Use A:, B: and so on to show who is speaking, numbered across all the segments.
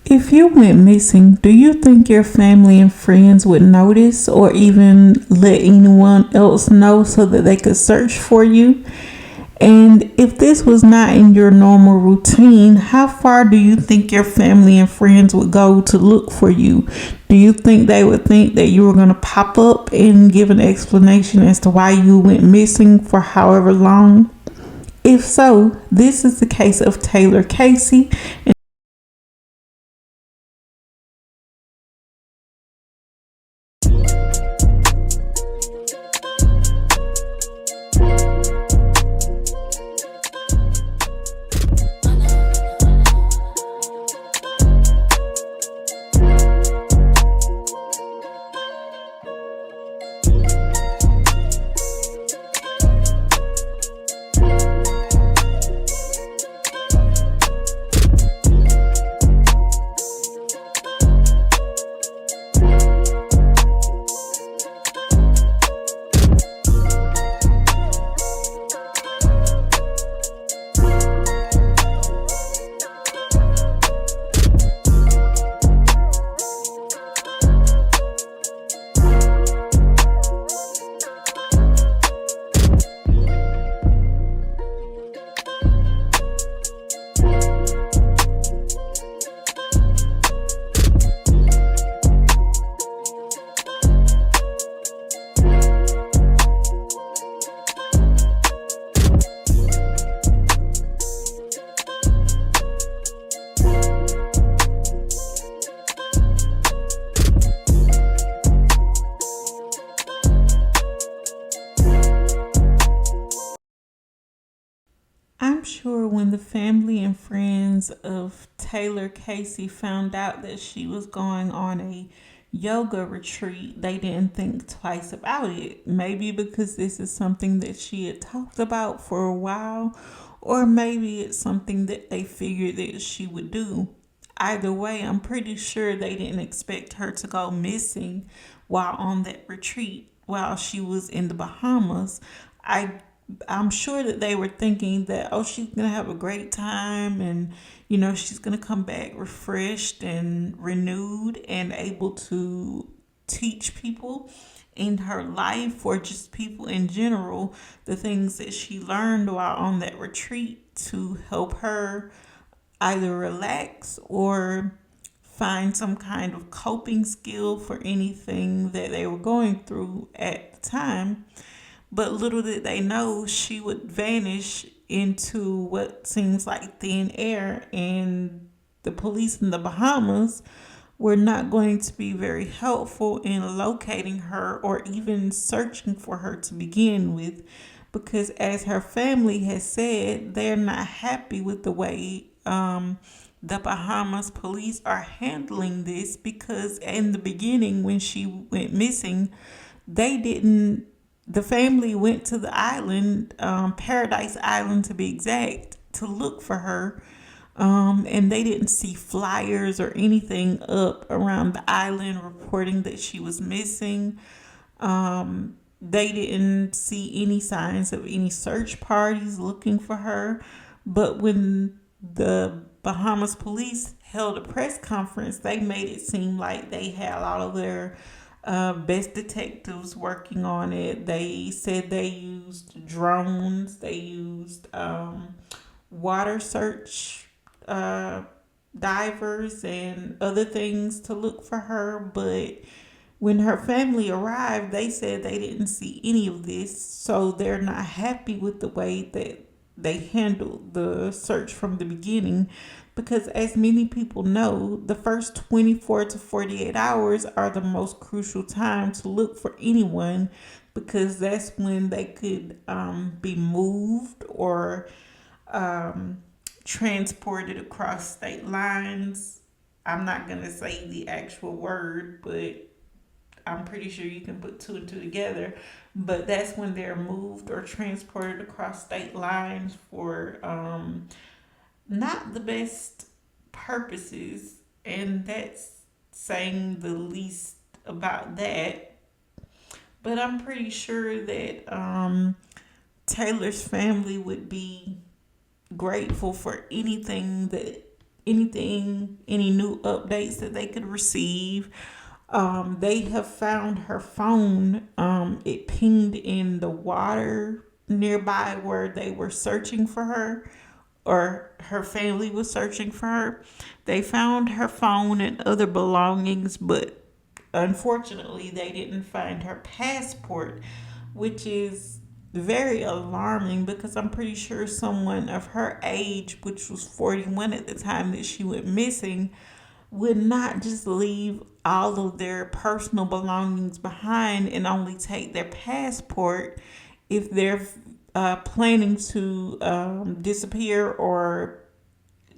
A: If you went missing, do you think your family and friends would notice or even let anyone else know so that they could search for you? And if this was not in your normal routine, how far do you think your family and friends would go to look for you? Do you think they would think that you were going to pop up and give an explanation as to why you went missing for however long? If so, this is the case of Taylor Casey. I'm sure when the family and friends of Taylor Casey found out that she was going on a yoga retreat, they didn't think twice about it. Maybe because this is something that she had talked about for a while, or maybe it's something that they figured that she would do. Either way, I'm pretty sure they didn't expect her to go missing while on that retreat while she was in the Bahamas. I I'm sure that they were thinking that, oh, she's gonna have a great time, and she's gonna come back refreshed and renewed and able to teach people in her life, or just people in general, the things that she learned while on that retreat to help her either relax or find some kind of coping skill for anything that they were going through at the time. But little did they know she would vanish into what seems like thin air, and the police in the Bahamas were not going to be very helpful in locating her or even searching for her to begin with, because as her family has said, they're not happy with the way the Bahamas police are handling this, because in the beginning when she went missing, they didn't the family went to the island, Paradise Island to be exact, to look for her. And they didn't see flyers or anything up around the island reporting that she was missing. They didn't see any signs of any search parties looking for her. But when the Bahamas police held a press conference, they made it seem like they had all of their best detectives working on it. They said they used drones, they used water search uh, divers and other things to look for her. But when her family arrived, they said they didn't see any of this. So they're not happy with the way that they handled the search from the beginning, because as many people know, the first 24 to 48 hours are the most crucial time to look for anyone, because that's when they could be moved or um, transported across state lines. I'm not going to say the actual word, but I'm pretty sure you can put two and two together. But that's when they're moved or transported across state lines for not the best purposes. And that's saying the least about that. But I'm pretty sure that Taylor's family would be grateful for anything that any new updates that they could receive. They have found her phone. It pinged in the water nearby where they were searching for her, or her family was searching for her. They found her phone and other belongings, but unfortunately, they didn't find her passport, which is very alarming because I'm pretty sure someone of her age, which was 41 at the time that she went missing, would not just leave all of their personal belongings behind and only take their passport if they're planning to disappear or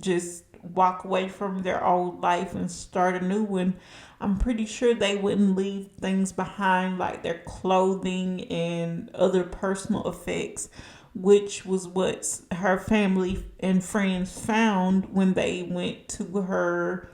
A: just walk away from their old life and start a new one. I'm pretty sure they wouldn't leave things behind like their clothing and other personal effects, which was what her family and friends found when they went to her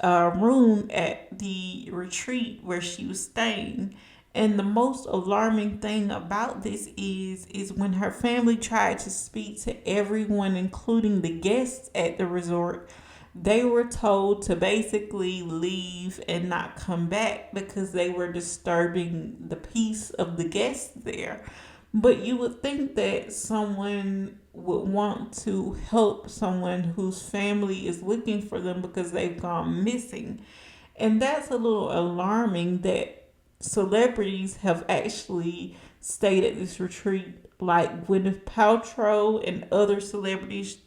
A: room at the retreat where she was staying. And the most alarming thing about this is when her family tried to speak to everyone, including the guests at the resort, they were told to basically leave and not come back because they were disturbing the peace of the guests there. But you would think that someone would want to help someone whose family is looking for them because they've gone missing. And that's a little alarming that celebrities have actually stayed at this retreat, like Gwyneth Paltrow and other celebrities.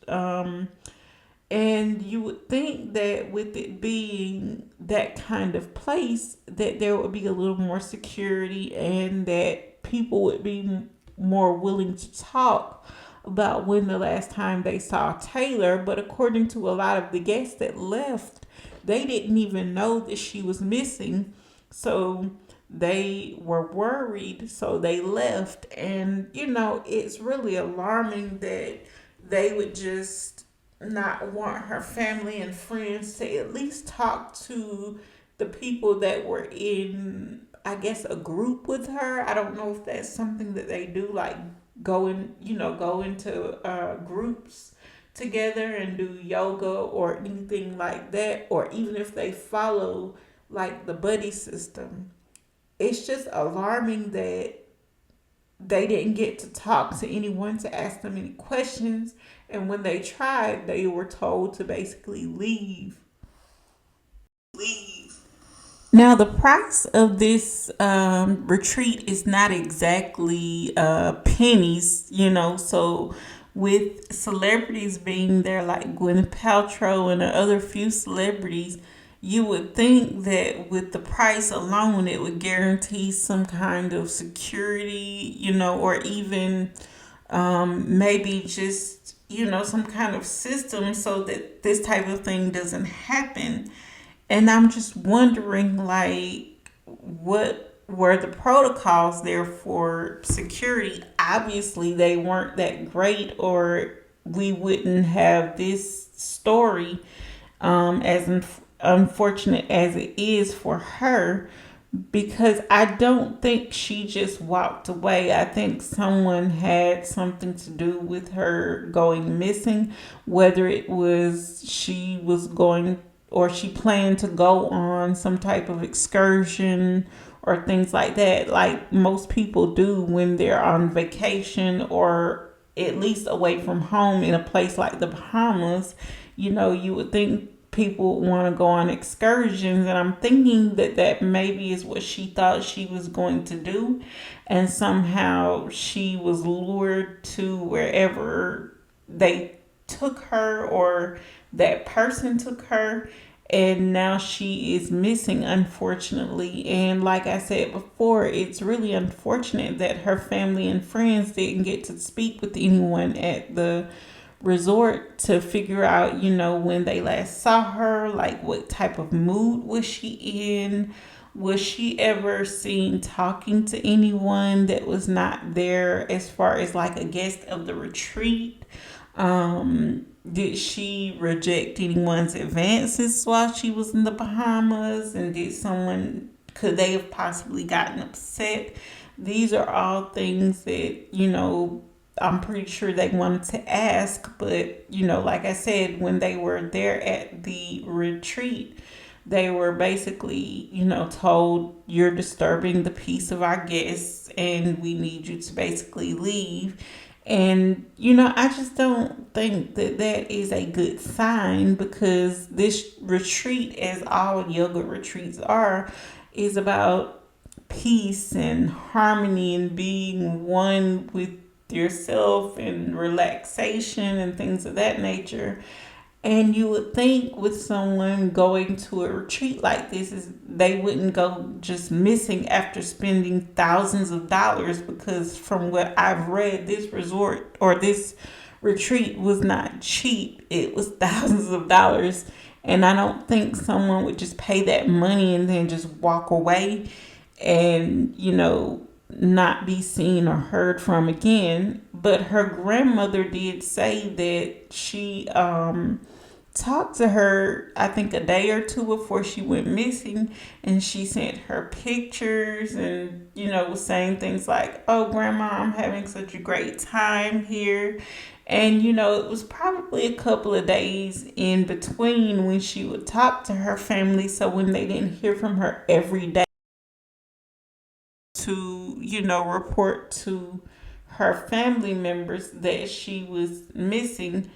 A: And you would think that with it being that kind of place, that there would be a little more security and that people would be more willing to talk about when the last time they saw Taylor. But according to a lot of the guests that left, they didn't even know that she was missing. So they were worried, so they left. And, it's really alarming that they would just not want her family and friends to at least talk to the people that were in, I guess, a group with her. I don't know if that's something that they do, like go into groups together and do yoga or anything like that, or even if they follow like the buddy system. It's just alarming that they didn't get to talk to anyone to ask them any questions. And when they tried, they were told to basically leave. Now, the price of this retreat is not exactly pennies, So, with celebrities being there, like Gwyneth Paltrow and the other few celebrities, you would think that with the price alone, it would guarantee some kind of security, or even maybe just, some kind of system so that this type of thing doesn't happen. And I'm just wondering, like, what were the protocols there for security? Obviously, they weren't that great, or we wouldn't have this story as unfortunate as it is for her, because I don't think she just walked away. I think someone had something to do with her going missing, whether it was she was going or she planned to go on some type of excursion or things like that, like most people do when they're on vacation or at least away from home in a place like the Bahamas. You would think people want to go on excursions, and I'm thinking that maybe is what she thought she was going to do, and somehow she was lured to wherever they took her, or that person took her, and now she is missing, unfortunately. And like I said before, it's really unfortunate that her family and friends didn't get to speak with anyone at the resort to figure out, when they last saw her, like what type of mood was she in. Was she ever seen talking to anyone that was not there as far as like a guest of the retreat? Did she reject anyone's advances while she was in the Bahamas? And could they have possibly gotten upset? These are all things that, I'm pretty sure they wanted to ask, but like I said, when they were there at the retreat, they were basically, told you're disturbing the peace of our guests and we need you to basically leave. And, I just don't think that that is a good sign, because this retreat, as all yoga retreats are, is about peace and harmony and being one with yourself and relaxation and things of that nature. And you would think with someone going to a retreat like this, is they wouldn't go just missing after spending thousands of dollars, because from what I've read, this resort or this retreat was not cheap. It was thousands of dollars. And I don't think someone would just pay that money and then just walk away and, not be seen or heard from again. But her grandmother did say that she talked to her, I think, a day or two before she went missing, and she sent her pictures and, was saying things like, "Oh, grandma, I'm having such a great time here." And, it was probably a couple of days in between when she would talk to her family. So when they didn't hear from her every day, to, report to her family members that she was missing.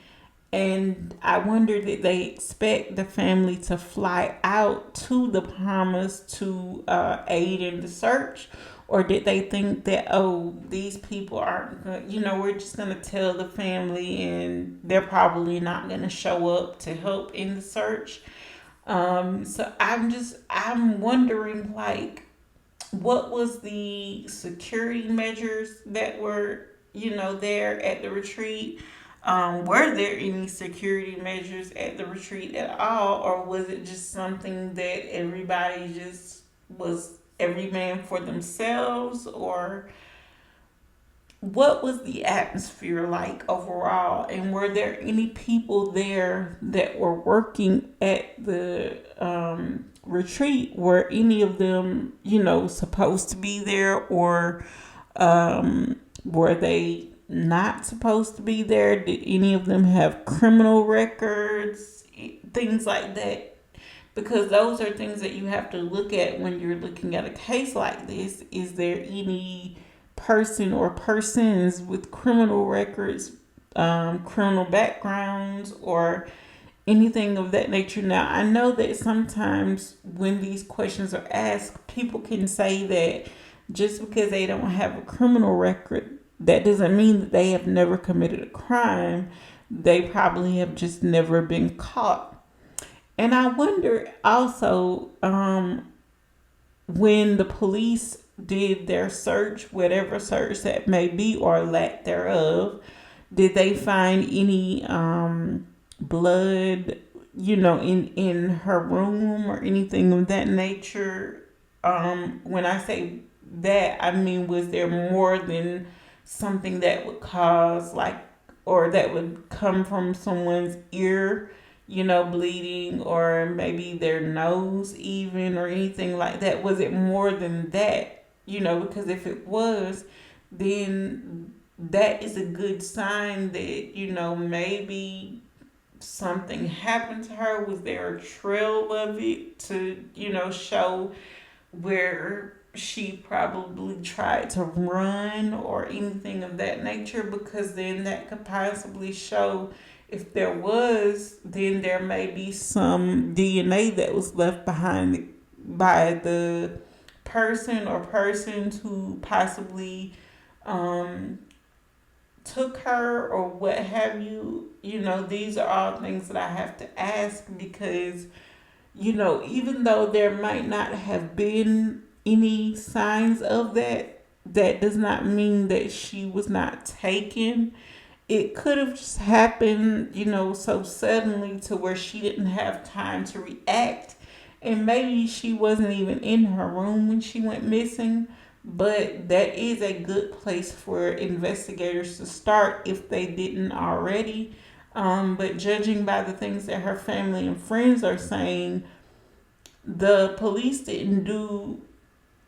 A: And I wonder, did they expect the family to fly out to the Bahamas to aid in the search? Or did they think that, oh, these people aren't going, we're just going to tell the family and they're probably not going to show up to help in the search? So I'm wondering, like, what was the security measures that were, there at the retreat? Were there any security measures at the retreat at all, or was it just something that everybody just was every man for themselves? Or what was the atmosphere like overall? And were there any people there that were working at the retreat? Were any of them, supposed to be there, or were they not supposed to be there? Did any of them have criminal records? Things like that. Because those are things that you have to look at when you're looking at a case like this. Is there any person or persons with criminal records, criminal backgrounds, or anything of that nature? Now, I know that sometimes when these questions are asked, people can say that just because they don't have a criminal record, that doesn't mean that they have never committed a crime. They probably have just never been caught. And I wonder also, when the police did their search, whatever search that may be or lack thereof, did they find any blood, in her room or anything of that nature? When I say that, I mean, was there more than something that would cause, like, or that would come from someone's ear, bleeding, or maybe their nose even, or anything like that? Was it more than that? Because if it was, then that is a good sign that, maybe something happened to her. Was there a trail of it to, show where she probably tried to run or anything of that nature? Because then that could possibly show, if there was, then there may be some DNA that was left behind by the person or persons who possibly took her or what have you. These are all things that I have to ask, because, even though there might not have been any signs of that, that does not mean that she was not taken. It could have just happened, so suddenly to where she didn't have time to react. And maybe she wasn't even in her room when she went missing. But that is a good place for investigators to start if they didn't already. But judging by the things that her family and friends are saying, the police didn't do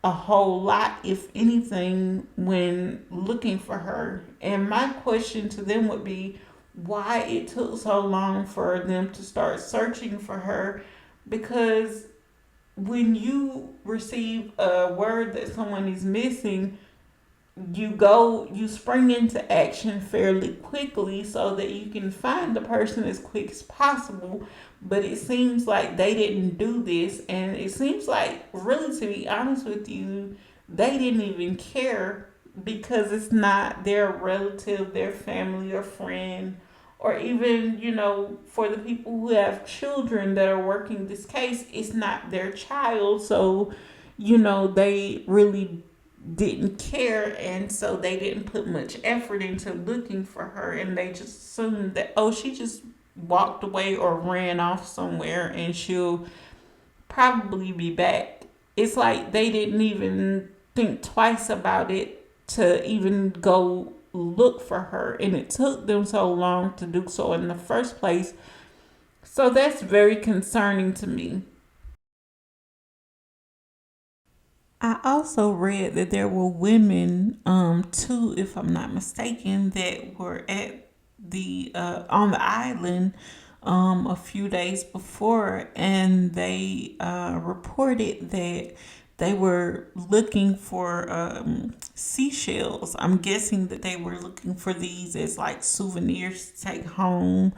A: a whole lot, if anything, when looking for her. And my question to them would be why it took so long for them to start searching for her. Because when you receive a word that someone is missing, you spring into action fairly quickly so that you can find the person as quick as possible. But it seems like they didn't do this, and it seems like, really, to be honest with you, they didn't even care, because it's not their relative, their family or friend, or even, for the people who have children that are working this case, it's not their child. So, they really didn't care, and so they didn't put much effort into looking for her, and they just assumed that, oh, she just walked away or ran off somewhere and she'll probably be back. It's like they didn't even think twice about it to even go look for her, and it took them so long to do so in the first place. So that's very concerning to me. I also read that there were women, too, if I'm not mistaken, that were at the on the island a few days before, and they reported that they were looking for seashells. I'm guessing that they were looking for these as like souvenirs to take home.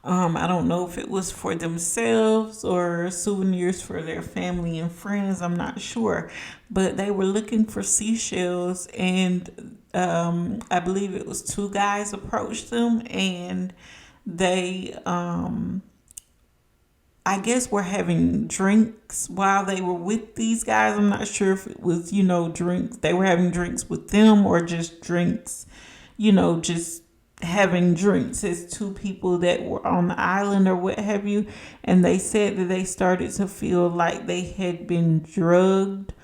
A: I don't know if it was for themselves or souvenirs for their family and friends. I'm not sure. But they were looking for seashells, and I believe it was two guys approached them, and they, I guess, were having drinks while they were with these guys. I'm not sure if it was, drinks. They were having drinks with them, or just drinks, just having drinks as two people that were on the island or what have you. And they said that they started to feel like they had been drugged.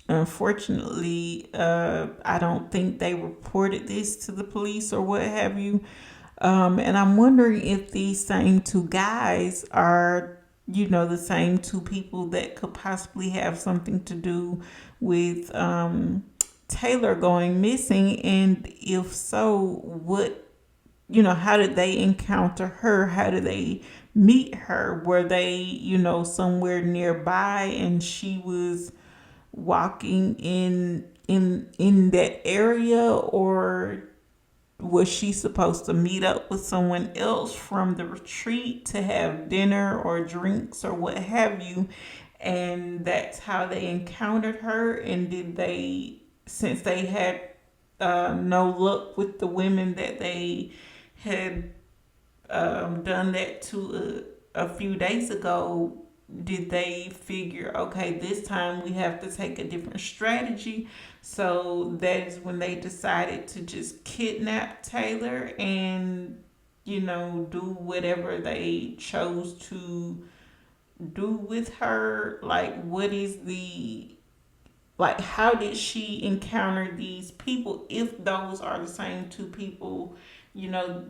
A: Unfortunately, I don't think they reported this to the police or what have you. And I'm wondering if these same two guys are, the same two people that could possibly have something to do with Taylor going missing. And if so, how did they encounter her? How did they meet her? Were they, somewhere nearby and she was walking in that area, or was she supposed to meet up with someone else from the retreat to have dinner or drinks or what have you? And that's how they encountered her. And did they, since they had no luck with the women that they had done that to a few days ago, did they figure, okay, this time we have to take a different strategy? So that is when they decided to just kidnap Taylor and, do whatever they chose to do with her. Like, what is the, like, how did she encounter these people, if those are the same two people, you know,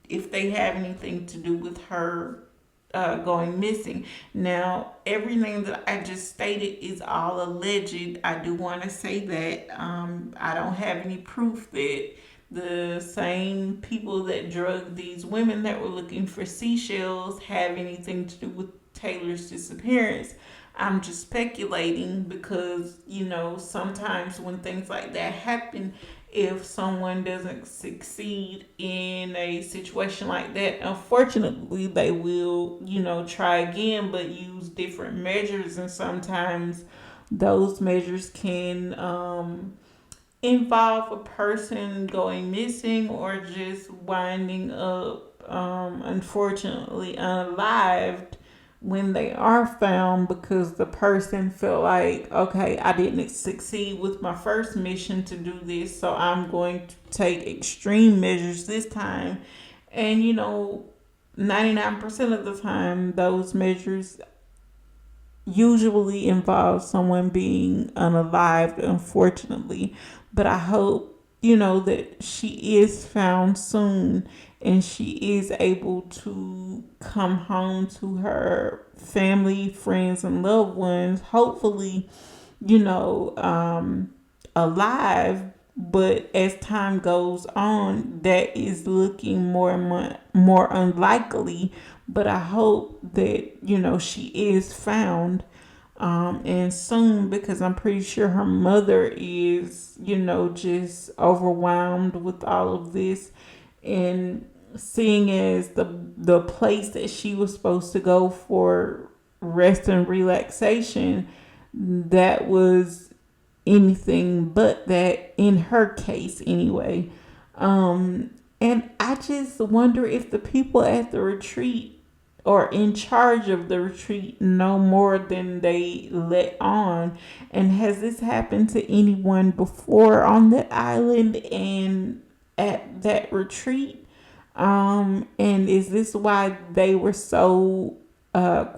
A: if they have anything to do with her going missing? Now, everything that I just stated is all alleged. I do want to say that I don't have any proof that the same people that drugged these women that were looking for seashells have anything to do with Taylor's disappearance. I'm just speculating because, sometimes when things like that happen, if someone doesn't succeed in a situation like that, unfortunately, they will, try again, but use different measures. And sometimes those measures can involve a person going missing or just winding up, unfortunately, unalived when they are found, because the person felt like, okay, I didn't succeed with my first mission to do this, so I'm going to take extreme measures this time. And 99% of the time, those measures usually involve someone being unalived, unfortunately. But I hope, that she is found soon and she is able to come home to her family, friends, and loved ones. Hopefully, you know, alive. But as time goes on, that is looking more and more unlikely. But I hope that, she is found, and soon, because I'm pretty sure her mother is, just overwhelmed with all of this. And seeing as the place that she was supposed to go for rest and relaxation, that was anything but that in her case anyway. And I just wonder if the people at the retreat or in charge of the retreat know more than they let on. And has this happened to anyone before on that island and at that retreat? And is this why they were so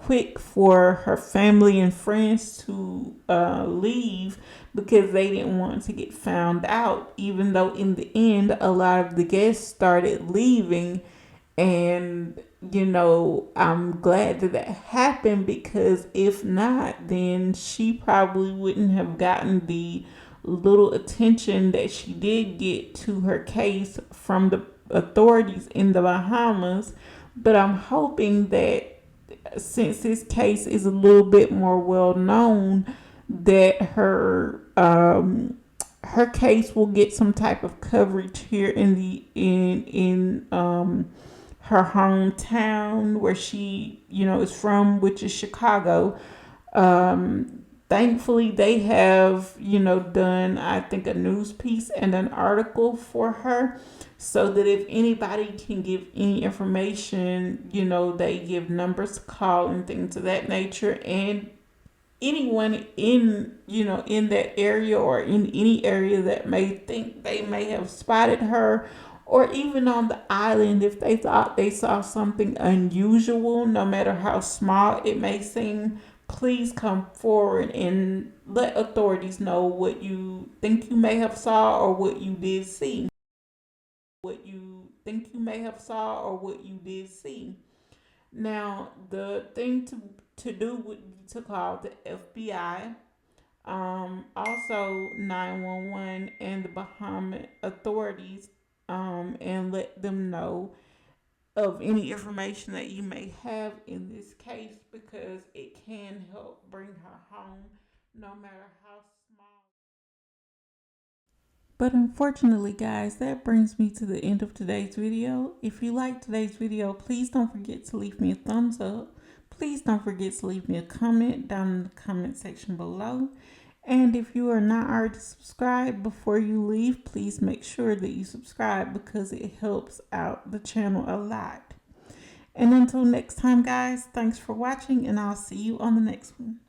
A: quick for her family and friends to leave, because they didn't want to get found out, even though in the end a lot of the guests started leaving. And I'm glad that happened, because if not, then she probably wouldn't have gotten the little attention that she did get to her case from the authorities in the Bahamas. But I'm hoping that since this case is a little bit more well known, that her case will get some type of coverage here in her hometown where she is from, which is Chicago. Thankfully, they have done, I think, a news piece and an article for her, so that if anybody can give any information, they give numbers to call and things of that nature. And anyone in that area or in any area that may think they may have spotted her, or even on the island, if they thought they saw something unusual, no matter how small it may seem, please come forward and let authorities know what you think you may have saw or what you did see. Now, the thing to do would be to call the FBI, also 911 and the Bahama authorities, and let them know of any information that you may have in this case, because it can help bring her home, no matter how small. But unfortunately, guys, that brings me to the end of today's video. If you liked today's video, please don't forget to leave me a thumbs up. Please don't forget to leave me a comment down in the comment section below. And if you are not already subscribed, before you leave, please make sure that you subscribe, because it helps out the channel a lot. And until next time, guys, thanks for watching, and I'll see you on the next one.